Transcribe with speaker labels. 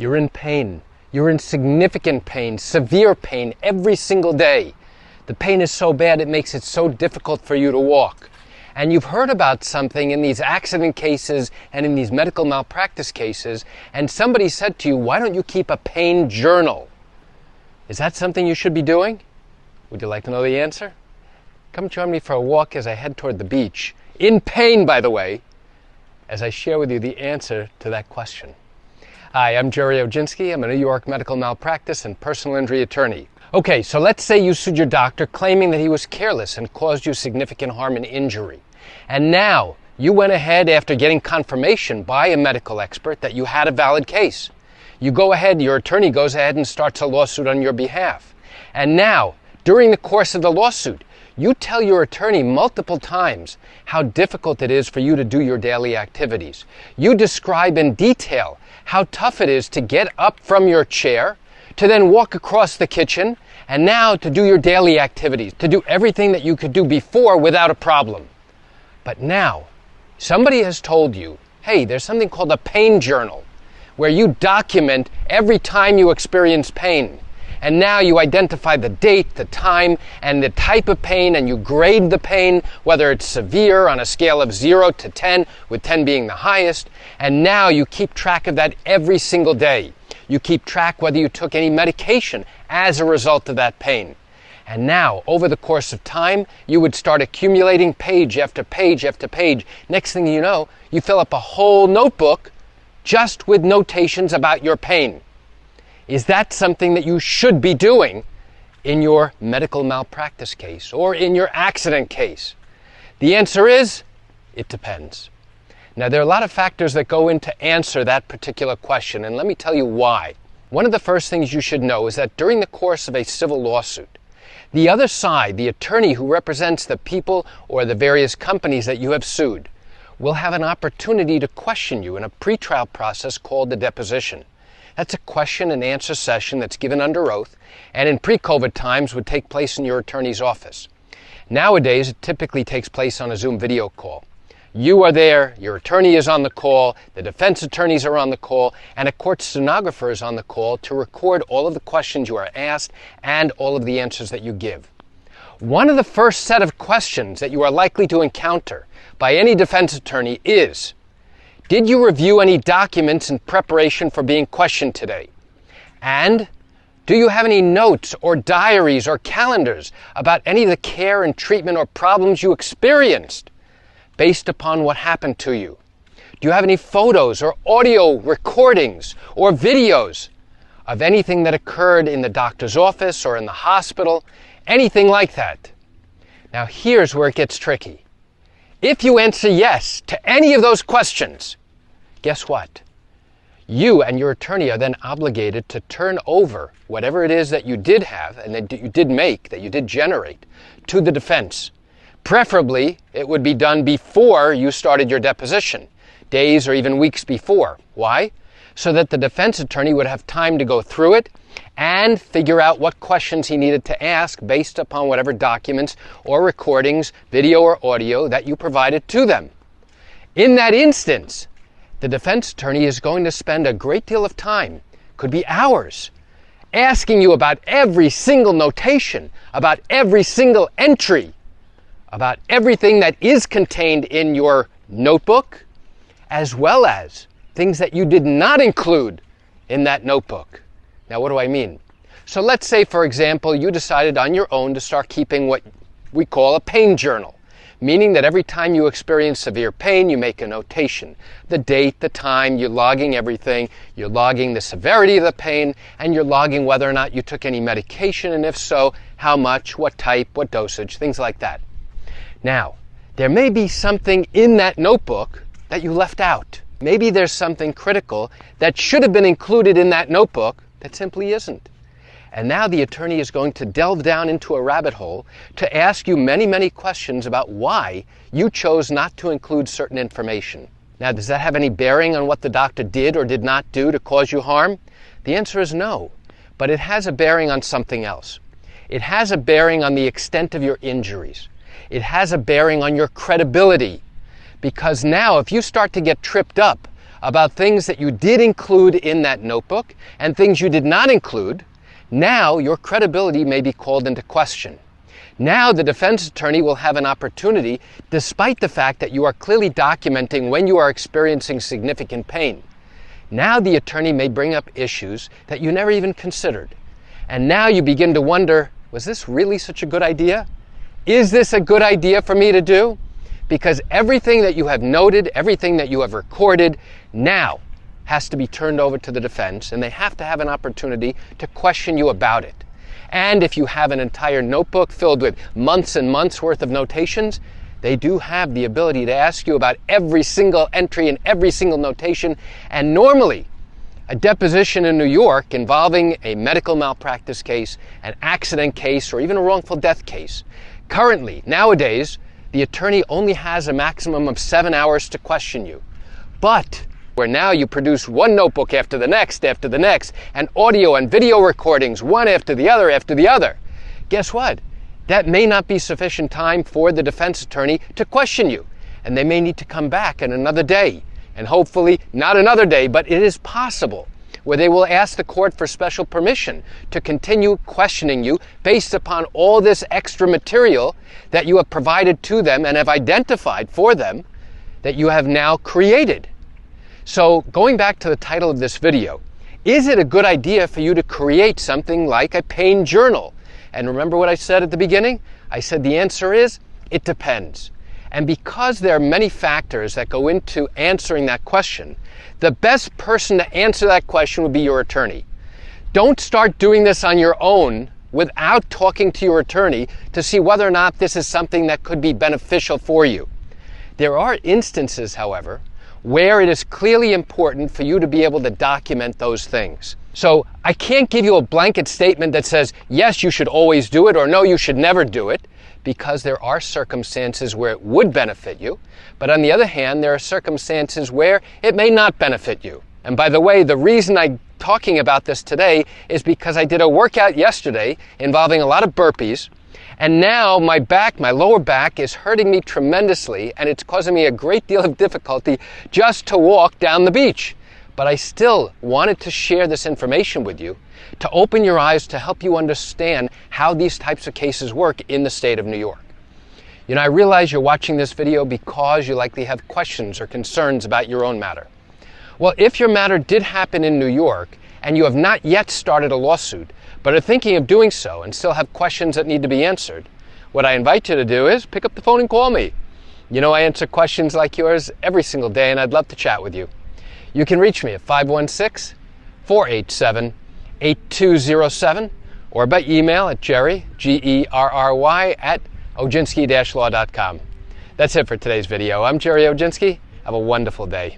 Speaker 1: You're in pain. You're in significant pain, severe pain every single day. The pain is so bad it makes it so difficult for you to walk. And you've heard about something in these accident cases and in these medical malpractice cases, and somebody said to you, why don't you keep a pain journal? Is that something you should be doing? Would you like to know the answer? Come join me for a walk as I head toward the beach, in pain, by the way, as I share with you the answer to that question. Hi, I'm Gerry Oginski. I'm a New York medical malpractice and personal injury attorney. Okay, so let's say you sued your doctor claiming that he was careless and caused you significant harm and injury. And now you went ahead after getting confirmation by a medical expert that you had a valid case. You go ahead, your attorney goes ahead and starts a lawsuit on your behalf. And now, during the course of the lawsuit, you tell your attorney multiple times how difficult it is for you to do your daily activities. You describe in detail how tough it is to get up from your chair, to then walk across the kitchen, and now to do your daily activities, to do everything that you could do before without a problem. But now, somebody has told you, hey, there's something called a pain journal, where you document every time you experience pain. And now you identify the date, the time, and the type of pain, and you grade the pain, whether it's severe on a scale of 0 to 10, with 10 being the highest. And now you keep track of that every single day. You keep track whether you took any medication as a result of that pain. And now, over the course of time, you would start accumulating page after page after page. Next thing you know, you fill up a whole notebook just with notations about your pain. Is that something that you should be doing in your medical malpractice case or in your accident case? The answer is, it depends. Now, there are a lot of factors that go into answer that particular question, and let me tell you why. One of the first things you should know is that during the course of a civil lawsuit, the other side, the attorney who represents the people or the various companies that you have sued, will have an opportunity to question you in a pretrial process called the deposition. That's a question and answer session that's given under oath, and in pre-COVID times would take place in your attorney's office. Nowadays, it typically takes place on a Zoom video call. You are there, your attorney is on the call, the defense attorneys are on the call, and a court stenographer is on the call to record all of the questions you are asked and all of the answers that you give. One of the first set of questions that you are likely to encounter by any defense attorney is, did you review any documents in preparation for being questioned today? And do you have any notes or diaries or calendars about any of the care and treatment or problems you experienced based upon what happened to you? Do you have any photos or audio recordings or videos of anything that occurred in the doctor's office or in the hospital? Anything like that? Now here's where it gets tricky. If you answer yes to any of those questions, guess what? You and your attorney are then obligated to turn over whatever it is that you did have and that you did make, that you did generate, to the defense. Preferably, it would be done before you started your deposition, days or even weeks before. Why? So that the defense attorney would have time to go through it and figure out what questions he needed to ask based upon whatever documents or recordings, video or audio, that you provided to them. In that instance, the defense attorney is going to spend a great deal of time, could be hours, asking you about every single notation, about every single entry, about everything that is contained in your notebook, as well as things that you did not include in that notebook. Now, what do I mean? So let's say, for example, you decided on your own to start keeping what we call a pain journal, meaning that every time you experience severe pain, you make a notation. The date, the time, you're logging everything, you're logging the severity of the pain, and you're logging whether or not you took any medication, and if so, how much, what type, what dosage, things like that. Now, there may be something in that notebook that you left out. Maybe there's something critical that should have been included in that notebook that simply isn't. And now the attorney is going to delve down into a rabbit hole to ask you many, many questions about why you chose not to include certain information. Now, does that have any bearing on what the doctor did or did not do to cause you harm? The answer is no, but it has a bearing on something else. It has a bearing on the extent of your injuries. It has a bearing on your credibility. Because now, if you start to get tripped up about things that you did include in that notebook and things you did not include, now your credibility may be called into question. Now the defense attorney will have an opportunity, despite the fact that you are clearly documenting when you are experiencing significant pain. Now the attorney may bring up issues that you never even considered. And now you begin to wonder, was this really such a good idea? Is this a good idea for me to do? Because everything that you have noted, everything that you have recorded, now has to be turned over to the defense, and they have to have an opportunity to question you about it. And if you have an entire notebook filled with months and months worth of notations, they do have the ability to ask you about every single entry and every single notation. And normally, a deposition in New York involving a medical malpractice case, an accident case, or even a wrongful death case, currently, nowadays, the attorney only has a maximum of 7 hours to question you. But where now you produce one notebook after the next, and audio and video recordings, one after the other, guess what? That may not be sufficient time for the defense attorney to question you. And they may need to come back in another day. And hopefully not another day, but it is possible where they will ask the court for special permission to continue questioning you based upon all this extra material that you have provided to them and have identified for them that you have now created. So going back to the title of this video, is it a good idea for you to create something like a pain journal? And remember what I said at the beginning? I said the answer is, it depends. And because there are many factors that go into answering that question, the best person to answer that question would be your attorney. Don't start doing this on your own without talking to your attorney to see whether or not this is something that could be beneficial for you. There are instances, however, where it is clearly important for you to be able to document those things. So I can't give you a blanket statement that says, yes, you should always do it, or no, you should never do it, because there are circumstances where it would benefit you. But on the other hand, there are circumstances where it may not benefit you. And by the way, the reason I'm talking about this today is because I did a workout yesterday involving a lot of burpees, and now my lower back is hurting me tremendously, and it's causing me a great deal of difficulty just to walk down the beach. But I still wanted to share this information with you to open your eyes, to help you understand how these types of cases work in the state of New York. You know, I realize you're watching this video because you likely have questions or concerns about your own matter. Well, if your matter did happen in New York and you have not yet started a lawsuit, but are thinking of doing so and still have questions that need to be answered, what I invite you to do is pick up the phone and call me. You know, I answer questions like yours every single day, and I'd love to chat with you. You can reach me at 516-487-8207 or by email at Gerry, Gerry, at Oginski-law.com. That's it for today's video. I'm Gerry Oginski. Have a wonderful day.